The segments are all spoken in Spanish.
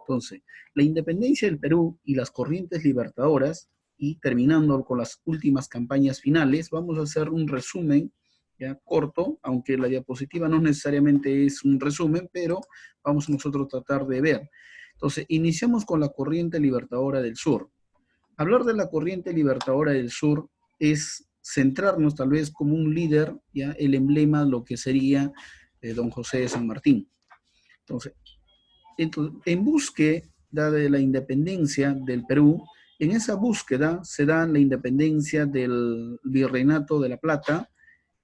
Entonces, la independencia del Perú y las corrientes libertadoras, y terminando con las últimas campañas finales, vamos a hacer un resumen ya corto, aunque la diapositiva no necesariamente es un resumen, pero vamos nosotros a tratar de ver. Entonces, iniciamos con la corriente libertadora del sur. Hablar de la corriente libertadora del sur es centrarnos tal vez como un líder, ya el emblema, lo que sería don José de San Martín. Entonces, en búsqueda de la independencia del Perú, en esa búsqueda se da la independencia del Virreinato de la Plata,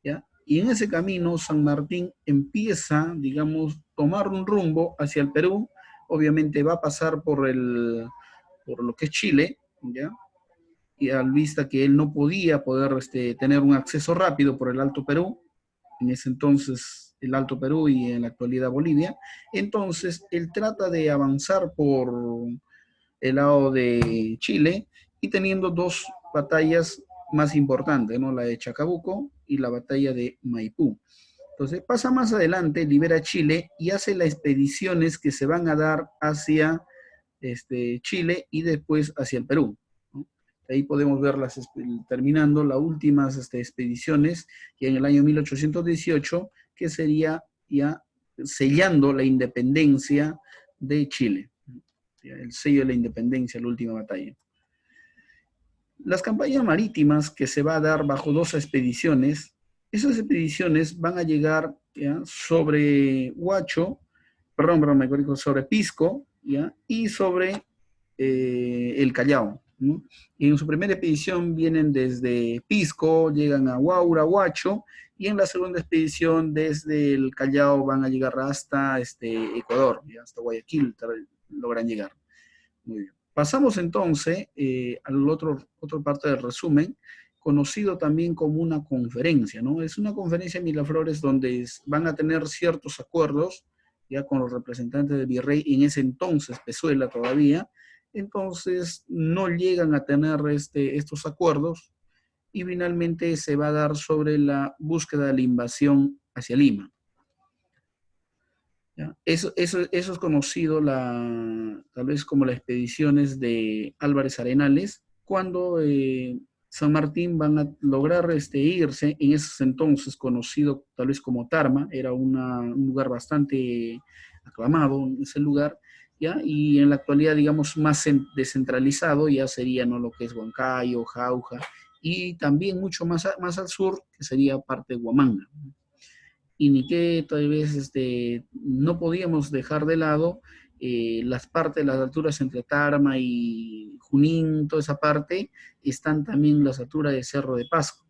¿ya? Y en ese camino San Martín empieza, digamos, tomar un rumbo hacia el Perú. Obviamente va a pasar por lo que es Chile, ¿ya? Y al vista que él no podía tener un acceso rápido por el Alto Perú, en ese entonces el Alto Perú y en la actualidad Bolivia, entonces él trata de avanzar por el lado de Chile y teniendo dos batallas más importantes, ¿no? La de Chacabuco y la batalla de Maipú. Entonces pasa más adelante, libera Chile y hace las expediciones que se van a dar hacia Chile y después hacia el Perú, ¿no? Ahí podemos ver terminando las últimas expediciones y en el año 1818, que sería ya sellando la independencia de Chile, el sello de la independencia, la última batalla. Las campañas marítimas que se va a dar bajo dos expediciones, esas expediciones van a llegar ¿ya? Sobre Huacho, perdón, sobre Pisco, ¿ya? Y sobre el Callao, ¿no? Y en su primera expedición vienen desde Pisco, llegan a Huaura, Huacho, y en la segunda expedición desde el Callao van a llegar hasta Ecuador, ¿ya? Hasta Guayaquil logran llegar. Muy bien. Pasamos entonces al otra parte del resumen, conocido también como una conferencia, ¿no? Es una conferencia en Miraflores donde van a tener ciertos acuerdos, ya con los representantes del virrey, en ese entonces Pezuela todavía, entonces no llegan a tener estos acuerdos y finalmente se va a dar sobre la búsqueda de la invasión hacia Lima. ¿Ya? Eso es conocido tal vez como las expediciones de Álvarez Arenales, cuando San Martín van a lograr irse, en esos entonces conocido tal vez como Tarma, era un lugar bastante aclamado en ese lugar, ¿ya? Y en la actualidad, digamos, más descentralizado, ya sería, ¿no? Lo que es Huancayo, Jauja, y también mucho más al sur, que sería parte de Huamanga. Y ni que tal vez no podíamos dejar de lado las partes, las alturas entre Tarma y Junín, toda esa parte, están también las alturas de Cerro de Pasco,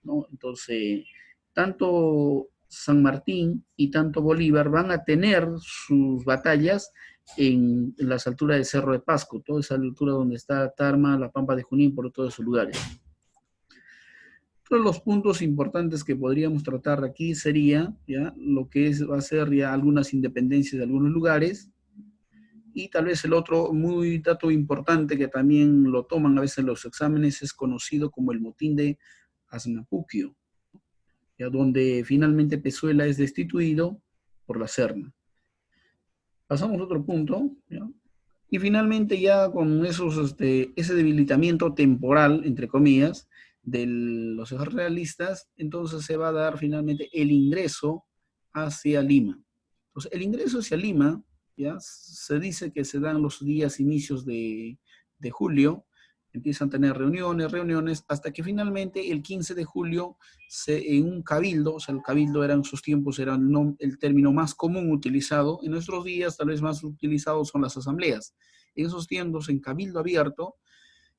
¿no? Entonces, tanto San Martín y tanto Bolívar van a tener sus batallas en las alturas de Cerro de Pasco, toda esa altura donde está Tarma, la Pampa de Junín, por todos esos lugares. Otro de los puntos importantes que podríamos tratar aquí sería ¿ya? Lo que va a ser ya algunas independencias de algunos lugares, y tal vez el otro muy dato importante que también lo toman a veces en los exámenes es conocido como el motín de Asnapuquio, ¿ya? Donde finalmente Pezuela es destituido por la Serna. Pasamos a otro punto, ¿ya? Y finalmente ya con ese debilitamiento temporal, entre comillas, de los realistas, entonces se va a dar finalmente el ingreso hacia Lima. Entonces, el ingreso hacia Lima, ya se dice que se dan los días inicios de julio, empiezan a tener reuniones, hasta que finalmente el 15 de julio, en un cabildo, o sea, el cabildo era en sus tiempos, era el término más común utilizado, en nuestros días tal vez más utilizados son las asambleas. En esos tiempos, en cabildo abierto,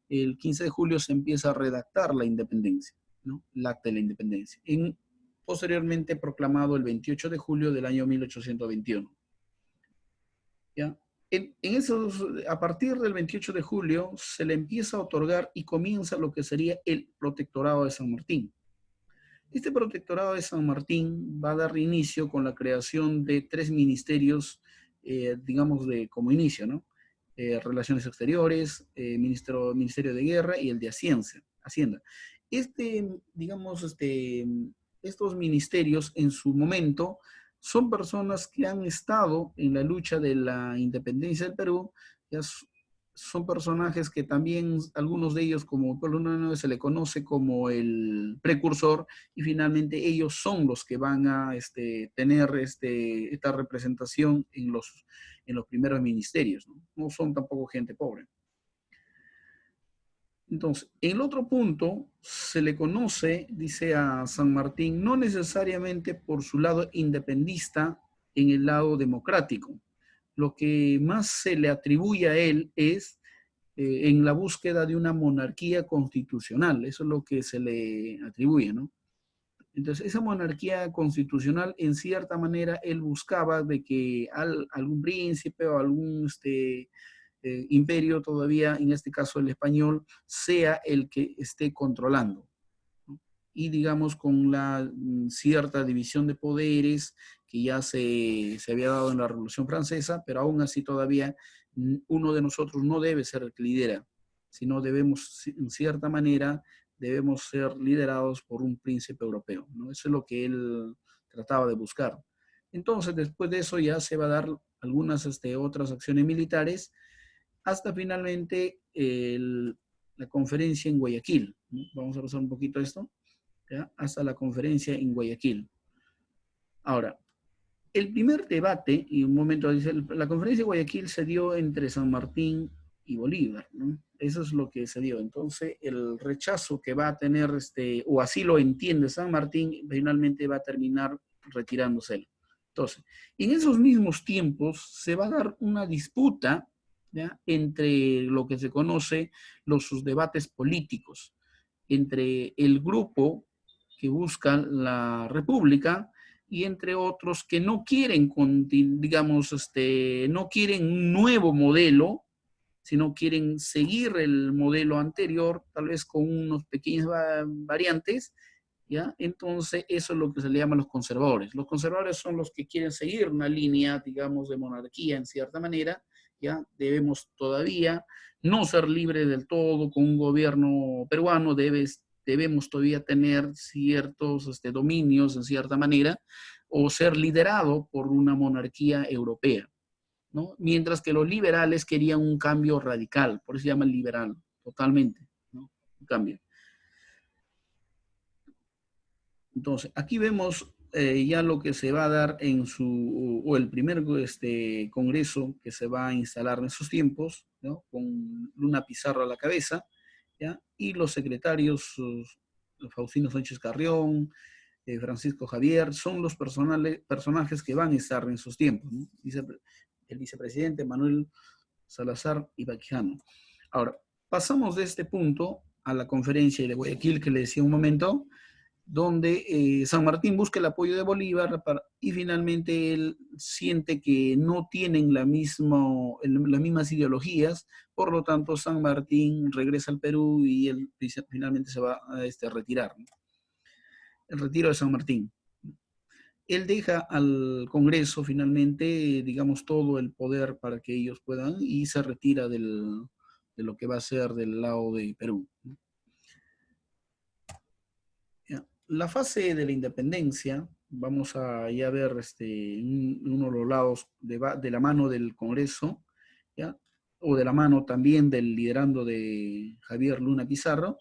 el 15 de julio se empieza a redactar la independencia, ¿no? El acta de la independencia. Posteriormente proclamado el 28 de julio del año 1821. ¿Ya? A partir del 28 de julio se le empieza a otorgar y comienza lo que sería el protectorado de San Martín. Este protectorado de San Martín va a dar inicio con la creación de 3 ministerios, digamos, como inicio, ¿no? Relaciones Exteriores, Ministerio de Guerra y el de Hacienda. Digamos, estos ministerios en su momento son personas que han estado en la lucha de la independencia del Perú, ya son personajes que también, algunos de ellos, como Pueblo Nuevo, se le conoce como el precursor, y finalmente ellos son los que van a tener esta representación en los primeros ministerios, ¿no? No son tampoco gente pobre. Entonces, el otro punto se le conoce, dice a San Martín, no necesariamente por su lado independista en el lado democrático. Lo que más se le atribuye a él es en la búsqueda de una monarquía constitucional. Eso es lo que se le atribuye, ¿no? Entonces, esa monarquía constitucional, en cierta manera, él buscaba de que algún príncipe o algún imperio todavía, en este caso el español, sea el que esté controlando, ¿no? Y digamos con la cierta división de poderes que ya se había dado en la Revolución Francesa, pero aún así todavía uno de nosotros no debe ser el que lidera, sino debemos, en cierta manera, debemos ser liderados por un príncipe europeo, ¿no? Eso es lo que él trataba de buscar. Entonces, después de eso ya se va a dar algunas otras acciones militares hasta finalmente la conferencia en Guayaquil, ¿no? Vamos a pasar un poquito esto, ¿ya? Hasta la conferencia en Guayaquil. Ahora, el primer debate, y un momento dice, la conferencia de Guayaquil se dio entre San Martín y Bolívar, ¿no? Eso es lo que se dio. Entonces, el rechazo que va a tener, o así lo entiende San Martín, finalmente va a terminar retirándose. Entonces, en esos mismos tiempos se va a dar una disputa, ¿ya?, entre lo que se conoce los debates políticos, entre el grupo que busca la república y entre otros que no quieren, digamos, no quieren un nuevo modelo, sino quieren seguir el modelo anterior, tal vez con unos pequeñas variantes, ¿ya? Entonces, eso es lo que se le llama los conservadores. Los conservadores son los que quieren seguir una línea, digamos, de monarquía en cierta manera, ¿ya? Debemos todavía no ser libres del todo con un gobierno peruano, debemos todavía tener ciertos dominios en cierta manera, o ser liderado por una monarquía europea, ¿no? Mientras que los liberales querían un cambio radical, por eso se llama liberal, totalmente, ¿no? Un cambio. Entonces, aquí vemos ya lo que se va a dar en o el primer congreso que se va a instalar en esos tiempos, ¿no? Con Luna Pizarro a la cabeza, ¿ya? Y los secretarios, Faustino Sánchez Carrión, Francisco Javier, son los personajes que van a estar en esos tiempos, ¿no? El vicepresidente Manuel Salazar y Baquijano. Ahora, pasamos de este punto a la conferencia de Guayaquil que le decía un momento, donde San Martín busca el apoyo de Bolívar y finalmente él siente que no tienen las mismas ideologías, por lo tanto San Martín regresa al Perú y él finalmente se va a retirar, ¿no? El retiro de San Martín. Él deja al Congreso finalmente, digamos, todo el poder para que ellos puedan, y se retira de lo que va a ser del lado de Perú. La fase de la independencia, vamos a ya ver uno de los lados de la mano del Congreso, ¿ya? O de la mano también del liderando de Javier Luna Pizarro,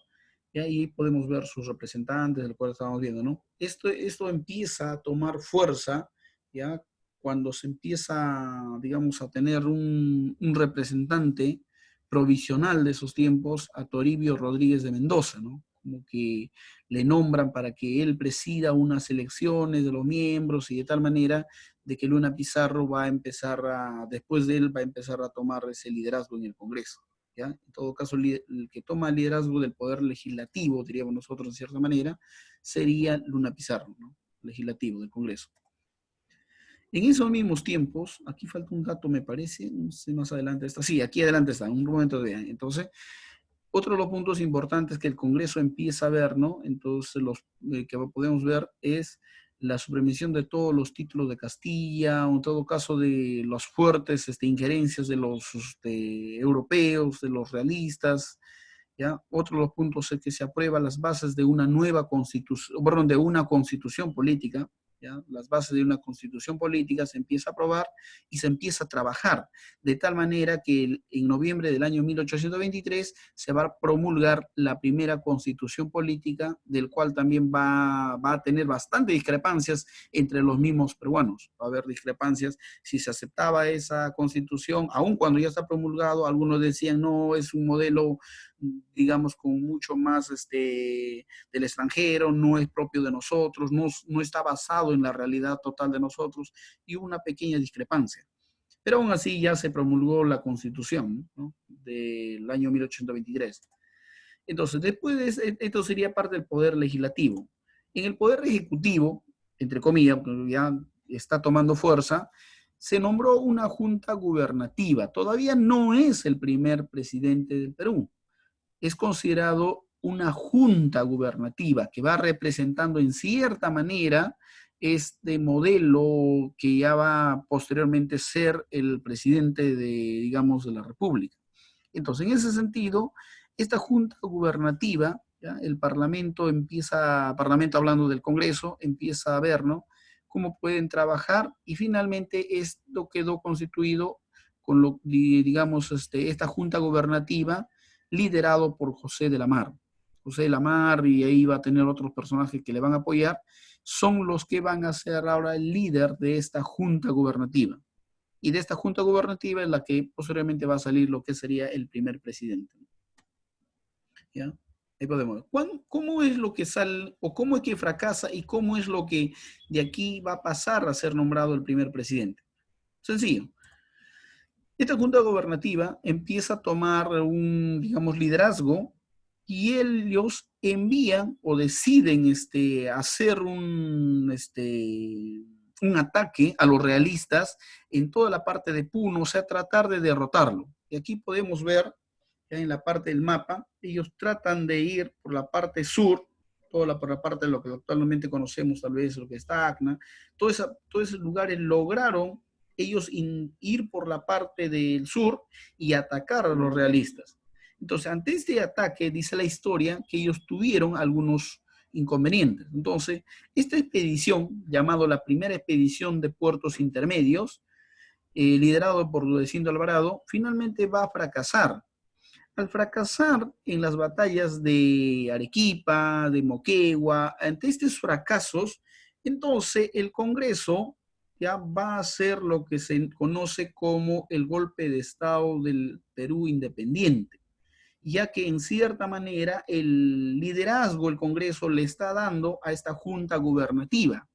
y ahí podemos ver sus representantes, del cual estábamos viendo, ¿no? Esto empieza a tomar fuerza, ¿ya? Cuando se empieza, digamos, a tener un representante provisional de esos tiempos, a Toribio Rodríguez de Mendoza, ¿no? Como que le nombran para que él presida unas elecciones de los miembros, y de tal manera de que Luna Pizarro va a empezar después de él, va a empezar a tomar ese liderazgo en el Congreso, ¿ya? En todo caso, el que toma el liderazgo del poder legislativo, diríamos nosotros de cierta manera, sería Luna Pizarro, ¿no? Legislativo del Congreso. En esos mismos tiempos, aquí falta un dato, me parece, no sé, más adelante está, sí, aquí adelante está, un momento de, entonces, otro de los puntos importantes que el Congreso empieza a ver, ¿no? Entonces, que podemos ver es la supresión de todos los títulos de Castilla, o en todo caso de las fuertes injerencias de los europeos, de los realistas, ¿ya? Otro de los puntos es que se aprueban las bases de una nueva constitución, perdón, de una constitución política, ¿ya? Las bases de una constitución política se empieza a aprobar y se empieza a trabajar, de tal manera que en noviembre del año 1823 se va a promulgar la primera constitución política, del cual también va a tener bastantes discrepancias entre los mismos peruanos. Va a haber discrepancias si se aceptaba esa constitución, aun cuando ya está promulgado, algunos decían no, es un modelo, digamos, con mucho más del extranjero, no es propio de nosotros, no está basado en la realidad total de nosotros, y hubo una pequeña discrepancia. Pero aún así ya se promulgó la Constitución, ¿no? Del año 1823. Entonces, después de esto sería parte del poder legislativo. En el poder ejecutivo, entre comillas, porque ya está tomando fuerza, se nombró una junta gubernativa. Todavía no es el primer presidente del Perú. Es considerado una junta gubernativa que va representando en cierta manera este modelo que ya va posteriormente a ser el presidente de, digamos, de la República. Entonces, en ese sentido, esta junta gubernativa, ¿ya? El Parlamento hablando del Congreso, empieza a ver, ¿no?, cómo pueden trabajar, y finalmente esto quedó constituido con lo, digamos, esta junta gubernativa liderado por José de la Mar. José de la Mar, y ahí va a tener otros personajes que le van a apoyar, son los que van a ser ahora el líder de esta junta gubernativa. Y de esta junta gubernativa es la que posteriormente va a salir lo que sería el primer presidente. ¿Ya? Ahí podemos ver. ¿Cómo es lo que sale, o cómo es que fracasa, y cómo es lo que de aquí va a pasar a ser nombrado el primer presidente? Sencillo. Esta junta gubernativa empieza a tomar un, digamos, liderazgo, y ellos envían o deciden hacer un ataque a los realistas en toda la parte de Puno, o sea, tratar de derrotarlo. Y aquí podemos ver, ya en la parte del mapa, ellos tratan de ir por la parte sur, por la parte de lo que actualmente conocemos, tal vez lo que está Tacna, todos esos lugares lograron ellos ir por la parte del sur y atacar a los realistas. Entonces, ante este ataque, dice la historia que ellos tuvieron algunos inconvenientes. Entonces, esta expedición, llamada la primera expedición de puertos intermedios, liderado por Rudecindo Alvarado, finalmente va a fracasar. Al fracasar en las batallas de Arequipa, de Moquegua, ante estos fracasos, entonces el Congreso ya va a hacer lo que se conoce como el golpe de Estado del Perú independiente, ya que en cierta manera el liderazgo, el Congreso le está dando a esta junta gubernativa,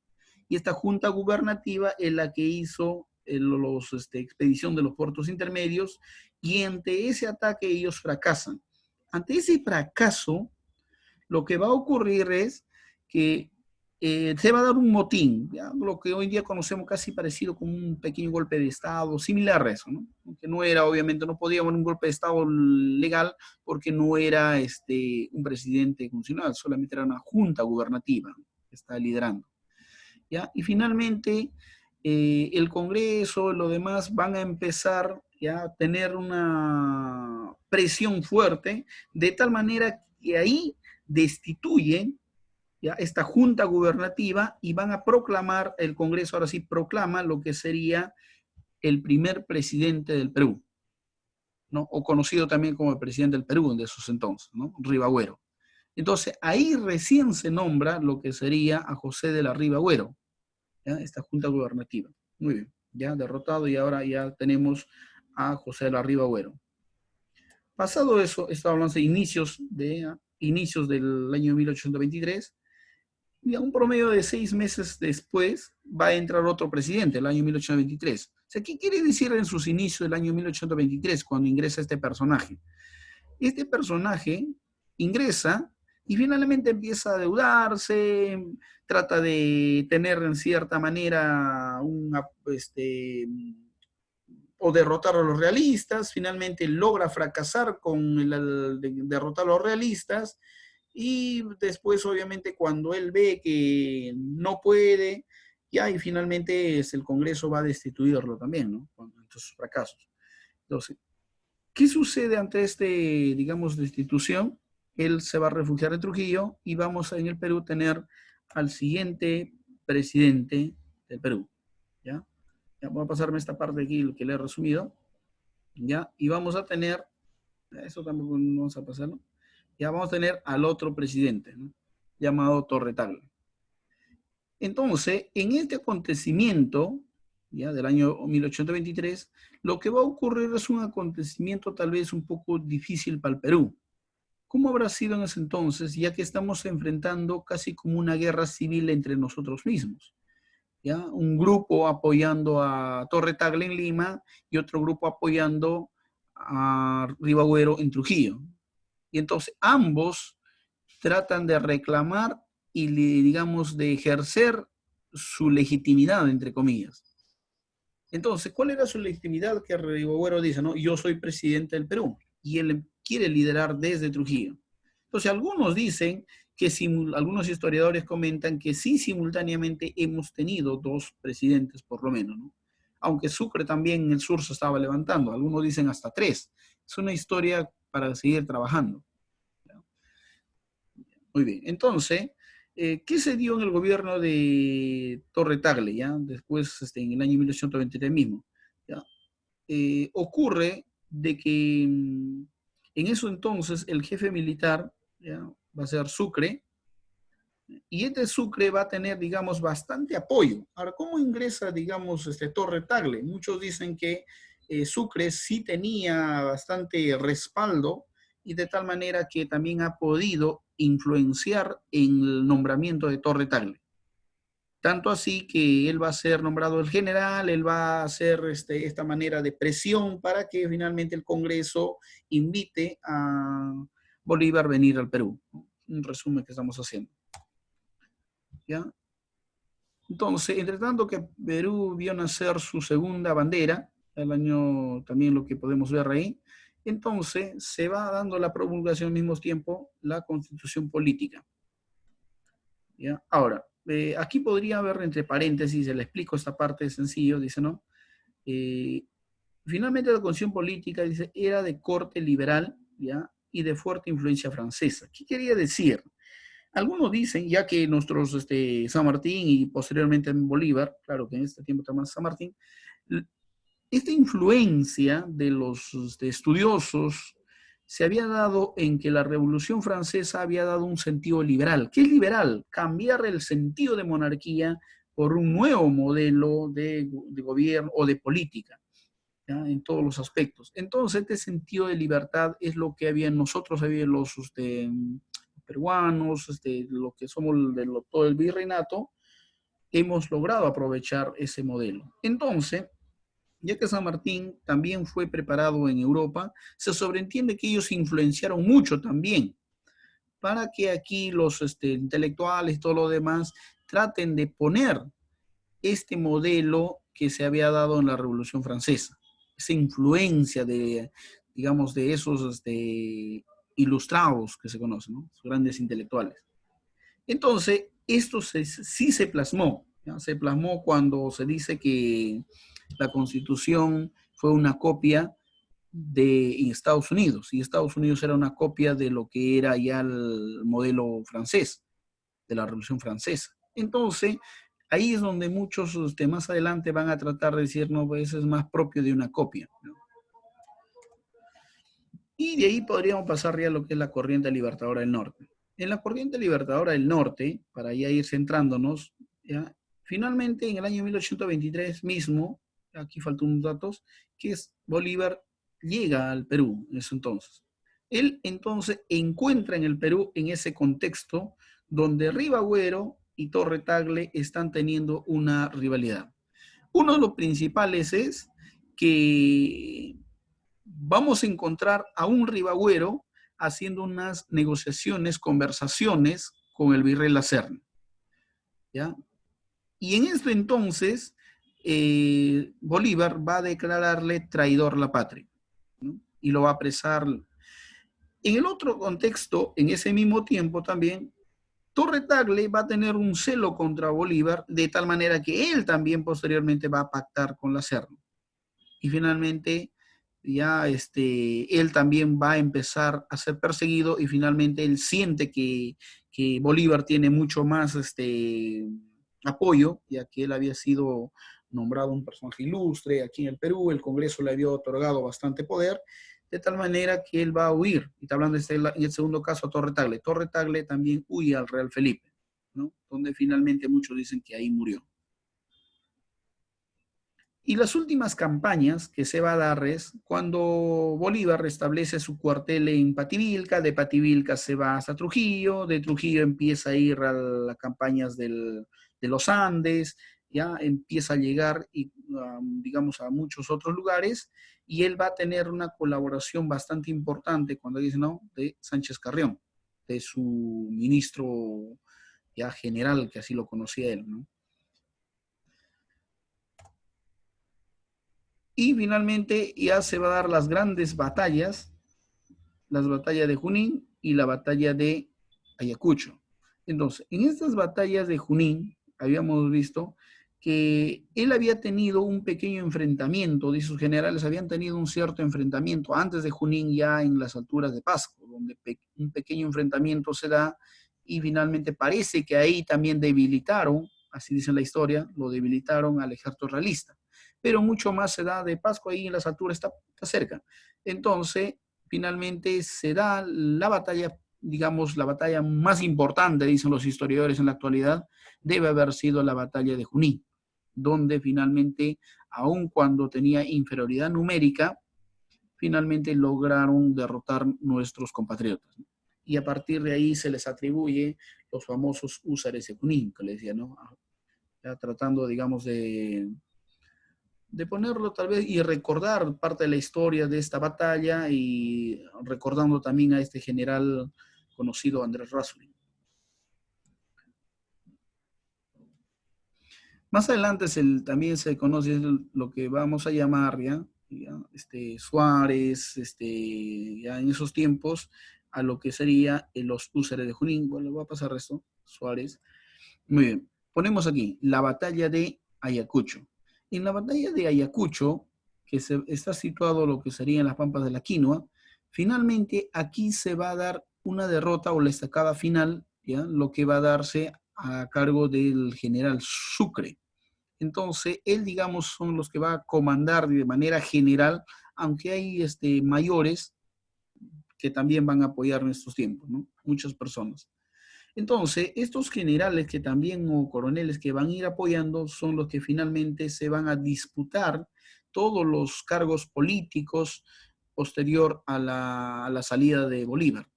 y esta junta gubernativa es la que hizo expedición de los puertos intermedios, y ante ese ataque ellos fracasan. Ante ese fracaso, lo que va a ocurrir es que se va a dar un motín, ¿ya? Lo que hoy en día conocemos casi parecido como un pequeño golpe de Estado, similar a eso, ¿no? Que no era, obviamente, no podía haber un golpe de Estado legal, porque no era un presidente funcional, solamente era una junta gubernativa que está liderando, ¿ya? Y finalmente, el Congreso y lo demás van a empezar, ¿ya?, a tener una presión fuerte, de tal manera que ahí destituyen, ¿ya?, esta junta gubernativa, y van a proclamar, el Congreso ahora sí proclama lo que sería el primer presidente del Perú, ¿no?, o conocido también como el presidente del Perú de esos entonces, ¿no?, Ribagüero. Entonces, ahí recién se nombra lo que sería a José de la Riva Agüero, ¿ya?, esta junta gubernativa. Muy bien, ya derrotado, y ahora ya tenemos a José de la Riva Agüero. Pasado eso, estamos hablando de inicios del año 1823, y a un promedio de 6 meses después va a entrar otro presidente, el año 1823. O sea, ¿qué quiere decir en sus inicios del año 1823, cuando ingresa este personaje? Este personaje ingresa y finalmente empieza a endeudarse, trata de tener en cierta manera o derrotar a los realistas, finalmente logra fracasar con derrotar a los realistas, y después, obviamente, cuando él ve que no puede, ya, y finalmente el Congreso va a destituirlo también, ¿no?, con estos fracasos. Entonces, ¿qué sucede ante digamos, destitución? Él se va a refugiar en Trujillo, y vamos en el Perú tener al siguiente presidente del Perú, ¿ya? Ya voy a pasarme esta parte aquí, lo que le he resumido, ¿ya? Y vamos a tener, eso tampoco vamos a pasarlo, ya vamos a tener al otro presidente, ¿no? Llamado Torre Tagle. Entonces, en este acontecimiento, ya del año 1823, lo que va a ocurrir es un acontecimiento tal vez un poco difícil para el Perú. ¿Cómo habrá sido en ese entonces, ya que estamos enfrentando casi como una guerra civil entre nosotros mismos? ¿Ya? Un grupo apoyando a Torre Tagle en Lima y otro grupo apoyando a Ribagüero en Trujillo. Y entonces ambos tratan de reclamar y, digamos, de ejercer su legitimidad, entre comillas. Entonces, ¿cuál era su legitimidad? Que Ribagüero dice, no, yo soy presidente del Perú, y él quiere liderar desde Trujillo. Entonces, algunos dicen que, algunos historiadores comentan que sí, simultáneamente hemos tenido dos presidentes, por lo menos, ¿no? Aunque Sucre también en el sur se estaba levantando, algunos dicen hasta tres. Es una historia para seguir trabajando. Muy bien, entonces, ¿qué se dio en el gobierno de Torre Tagle, ya? Después, en el año 1823 mismo, ¿ya? Ocurre de que en eso entonces el jefe militar, ¿ya? Va a ser Sucre, y este Sucre va a tener, digamos, bastante apoyo. Ahora, ¿cómo ingresa, digamos, Torre Tagle? Muchos dicen que Sucre sí tenía bastante respaldo y de tal manera que también ha podido influenciar en el nombramiento de Torre Tagle. Tanto así que él va a ser nombrado el general, él va a hacer esta manera de presión para que finalmente el Congreso invite a Bolívar a venir al Perú. Un resumen que estamos haciendo. ¿Ya? Entonces, entre tanto que Perú vio nacer su segunda bandera, el año también lo que podemos ver ahí, entonces se va dando la promulgación al mismo tiempo la constitución política. ¿Ya? Ahora, aquí podría haber entre paréntesis, le explico esta parte sencillo, dice, ¿no? Finalmente la constitución política, dice, era de corte liberal, ¿ya? Y de fuerte influencia francesa. ¿Qué quería decir? Algunos dicen, ya que nuestros San Martín y posteriormente en Bolívar, claro que en este tiempo está más San Martín, esta influencia de los estudiosos se había dado en que la Revolución Francesa había dado un sentido liberal. ¿Qué es liberal? Cambiar el sentido de monarquía por un nuevo modelo de gobierno o de política, ¿ya? En todos los aspectos. Entonces, este sentido de libertad es lo que había en nosotros, había los peruanos, lo que somos de todo el virreinato, hemos logrado aprovechar ese modelo. Entonces, ya que San Martín también fue preparado en Europa, se sobreentiende que ellos influenciaron mucho también para que aquí los intelectuales y todo lo demás traten de poner este modelo que se había dado en la Revolución Francesa, esa influencia de, digamos, de esos ilustrados que se conocen, ¿no? Grandes intelectuales. Entonces, esto sí se plasmó, ¿ya? Se plasmó cuando se dice que la Constitución fue una copia de Estados Unidos, y Estados Unidos era una copia de lo que era ya el modelo francés, de la Revolución Francesa. Entonces, ahí es donde muchos más adelante van a tratar de decir, no, pues es más propio de una copia, ¿no? Y de ahí podríamos pasar ya a lo que es la corriente libertadora del norte. En la corriente libertadora del norte, para ya ir centrándonos, ¿ya? Finalmente en el año 1823 mismo, aquí faltan unos datos, que es Bolívar llega al Perú en ese entonces. Él entonces encuentra en el Perú en ese contexto donde Ribagüero y Torre Tagle están teniendo una rivalidad. Uno de los principales es que vamos a encontrar a un Ribagüero haciendo unas negociaciones, conversaciones con el virrey Lacerna, ¿ya? Y en este entonces, Bolívar va a declararle traidor a la patria, ¿no? Y lo va a apresar. En el otro contexto, en ese mismo tiempo también, Torre Tagle va a tener un celo contra Bolívar, de tal manera que él también posteriormente va a pactar con Lacerna. Y finalmente ya él también va a empezar a ser perseguido y finalmente él siente que Bolívar tiene mucho más apoyo, ya que él había sido nombrado un personaje ilustre aquí en el Perú, el Congreso le había otorgado bastante poder, de tal manera que él va a huir. Y está hablando en el segundo caso a Torre Tagle. Torre Tagle también huye al Real Felipe, ¿no? Donde finalmente muchos dicen que ahí murió. Y las últimas campañas que se va a dar es cuando Bolívar restablece su cuartel en Pativilca, de Pativilca se va hasta Trujillo, de Trujillo empieza a ir a las campañas de los Andes, ya empieza a llegar, y, digamos, a muchos otros lugares, y él va a tener una colaboración bastante importante, cuando dice, ¿no?, de Sánchez Carrión, de su ministro ya general, que así lo conocía él, ¿no? Y finalmente ya se va a dar las grandes batallas, las batallas de Junín y la batalla de Ayacucho. Entonces, en estas batallas de Junín, habíamos visto que él había tenido un pequeño enfrentamiento, y sus generales habían tenido un cierto enfrentamiento antes de Junín, ya en las alturas de Pasco, donde un pequeño enfrentamiento se da, y finalmente parece que ahí también debilitaron, así dice la historia, lo debilitaron al ejército realista. Pero mucho más se da de Pasco, ahí en las alturas, está cerca. Entonces, finalmente se da la batalla, digamos, la batalla más importante, dicen los historiadores en la actualidad, debe haber sido la batalla de Junín, donde finalmente, aun cuando tenía inferioridad numérica, finalmente lograron derrotar nuestros compatriotas. Y a partir de ahí se les atribuye los famosos húsares de Junín, que les decía, ¿no? Ya tratando, digamos, de ponerlo tal vez y recordar parte de la historia de esta batalla, y recordando también a este general conocido, Andrés Razzoli. Más adelante también se conoce lo que vamos a llamar ya Suárez, ya en esos tiempos, a lo que sería los húsares de Junín. Bueno, va a pasar esto, Suárez. Muy bien, ponemos aquí la batalla de Ayacucho. En la batalla de Ayacucho, que está situado lo que sería en las pampas de la Quinoa, finalmente aquí se va a dar una derrota o la estacada final, ¿ya?, lo que va a darse a cargo del general Sucre. Entonces, él, digamos, son los que va a comandar de manera general, aunque hay mayores que también van a apoyar en estos tiempos, ¿no? Muchas personas. Entonces, estos generales que también, o coroneles que van a ir apoyando, son los que finalmente se van a disputar todos los cargos políticos posterior a la salida de Bolívar.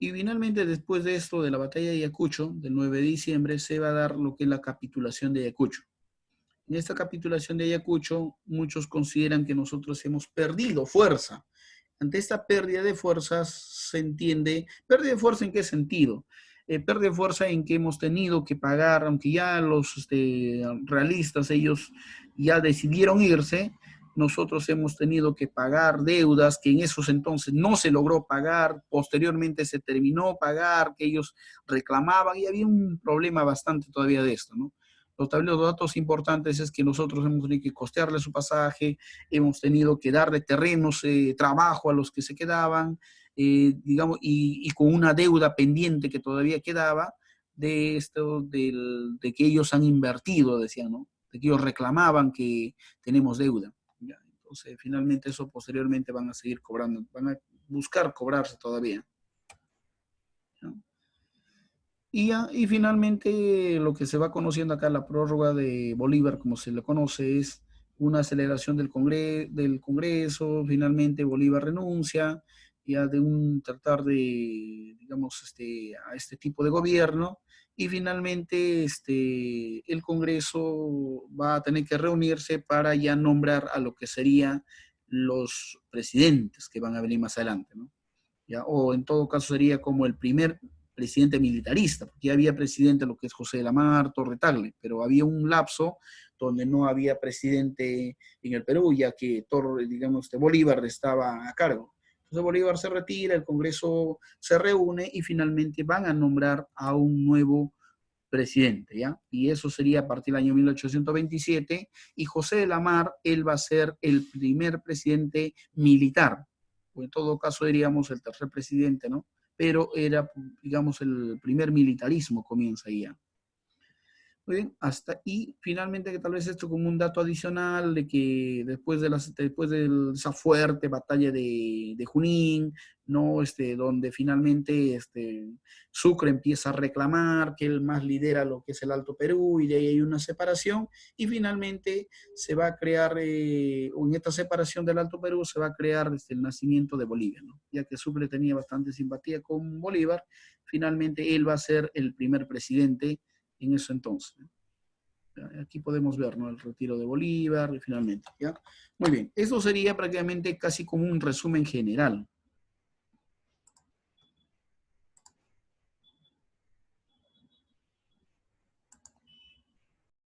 Y finalmente, después de esto, de la batalla de Ayacucho, del 9 de diciembre, se va a dar lo que es la capitulación de Ayacucho. En esta capitulación de Ayacucho, muchos consideran que nosotros hemos perdido fuerza. Ante esta pérdida de fuerzas se entiende, pérdida de fuerza ¿en qué sentido? Pérdida de fuerza en que hemos tenido que pagar, aunque ya los realistas, ellos ya decidieron irse, nosotros hemos tenido que pagar deudas que en esos entonces no se logró pagar, posteriormente se terminó pagar, que ellos reclamaban, y había un problema bastante todavía de esto, ¿no? Los datos importantes es que nosotros hemos tenido que costearle su pasaje, hemos tenido que darle terrenos, trabajo a los que se quedaban, digamos, y con una deuda pendiente que todavía quedaba de esto, de que ellos han invertido, decían, ¿no? De que ellos reclamaban que tenemos deuda. ¿Ya? Entonces, finalmente eso posteriormente van a seguir cobrando, van a buscar cobrarse todavía. ¿Ya? Y finalmente lo que se va conociendo acá, la prórroga de Bolívar, como se le conoce, es una aceleración del Congreso, finalmente Bolívar renuncia, ya de un tratar de, digamos, a este tipo de gobierno, y finalmente el Congreso va a tener que reunirse para ya nombrar a lo que serían los presidentes que van a venir más adelante, ¿no? ¿Ya? O en todo caso sería como el primer presidente militarista, porque ya había presidente lo que es José de la Mar, Torre Tagle, pero había un lapso donde no había presidente en el Perú, ya que digamos, Bolívar estaba a cargo. Entonces Bolívar se retira, el Congreso se reúne y finalmente van a nombrar a un nuevo presidente, ¿ya? Y eso sería a partir del año 1827, y José de la Mar, él va a ser el primer presidente militar, o en todo caso diríamos el tercer presidente, ¿no? Pero era, digamos, el primer militarismo comienza ahí ya. Muy bien, y finalmente que tal vez esto como un dato adicional de que después de esa fuerte batalla de Junín, ¿no? Donde finalmente Sucre empieza a reclamar que él más lidera lo que es el Alto Perú y de ahí hay una separación y finalmente se va a crear, o en esta separación del Alto Perú se va a crear el nacimiento de Bolivia, ¿no? Ya que Sucre tenía bastante simpatía con Bolívar, finalmente él va a ser el primer presidente en ese entonces. Aquí podemos ver, ¿no? El retiro de Bolívar y finalmente, ¿ya? Muy bien, eso sería prácticamente casi como un resumen general,